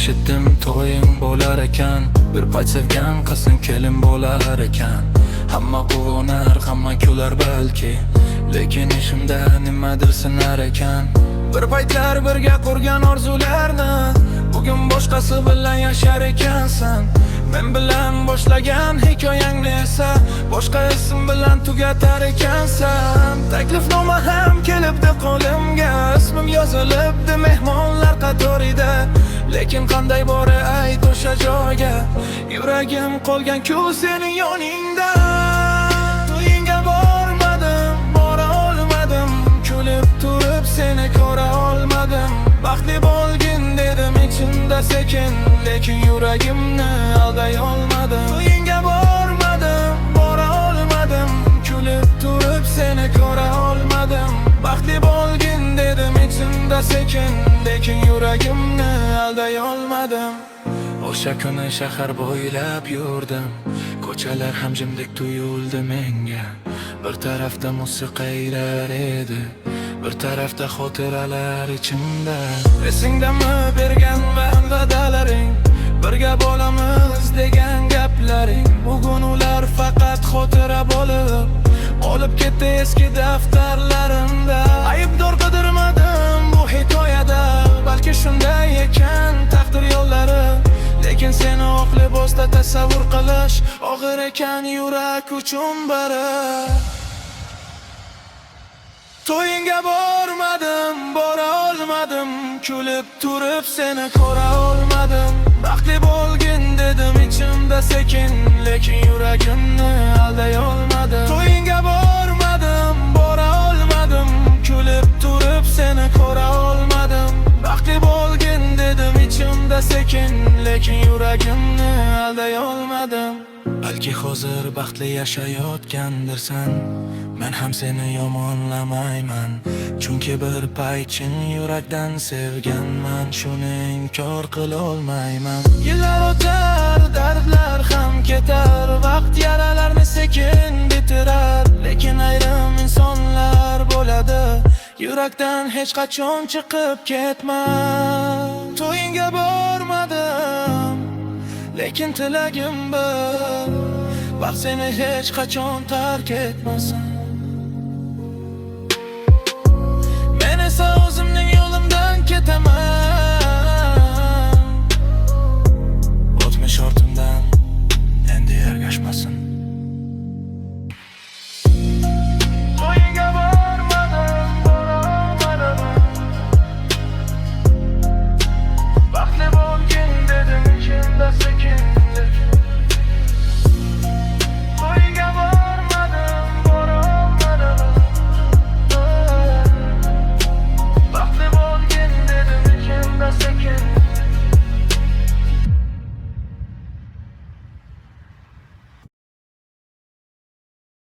eshitdim to'ying bo'lar ekan, bir payt sevgan qizing kelin bo'lar ekan. Hamma quvonar, hamma kular balki, lekin ishimda nimadir sinar ekan. Bir paytlar birga qurgan orzularni bugun boshqasi bilan yashar ekansan. Men bilan boshlagan hikoyangni esa boshqa ism bilan tugatar ekansan. Taklifnoma ham kelibdi qo'limga, ismim yozilibdi mehmonlar qatorida, lekin qanday bora ayt o'sha joyga. Yuragim qolgan-ku sening yoningda. To'yingga bormadim, bora olmadim, kulib turib seni ko'ra olmadim. Baxtli bo'lgin dedim ichimda sekin, lekin yuragimni alday olmadim. To'yingga bormadim, bora olmadim, kulib turib seni ko'ra olmadim. Baxtli bo'lgin dedim ichimda sekin, lekin yuragimni alday olmadim. O'sha kuni shahar bo'ylab yurdim, ko'chalar ham jimdek tuyuldi menga. Bir tarafda musiqa ayrar edi, bir tarafda xotiralar ichimda. Esingdami bergan va'dalaring, birga bo'lamiz degan gaplaring? Bugun ular faqat xotira bo'lib qolib ketdi eski daftarlarimda. Aybdor qidirmadim bu hikoyada, balki shunday ekan taqdir yo'llari. Lekin seni oq libosda tasavvur qilish og'ir ekan yurak uchun bari. To'yingga bormadim, bora olmadim, kulib turib seni ko'ra olmadim. Baxtli bo'lgin dedim ichimda sekin, lekin yuragimni alday olmadim. To'yingga bormadim, bora olmadim, kulib turib seni ko'ra olmadim. Baxtli bo'lgin dedim ichimda sekin, lekin yuragimni alday olmadim. Balki hozir baxtli yashayotgandirsan, men ham seni yomonlamayman, chunki bir payt chin yurakdan sevganman, shuni inkor qila olmayman. Yillar o'tar, dardlar ham ketar, vaqt yaralarni sekin bitirar, lekin ayrim insonlar bo'ladi, yurakdan hech qachon chiqib ketma. To'yingga bormadim, lekin tilagim bir, baxt seni hech qachon tark etmasin.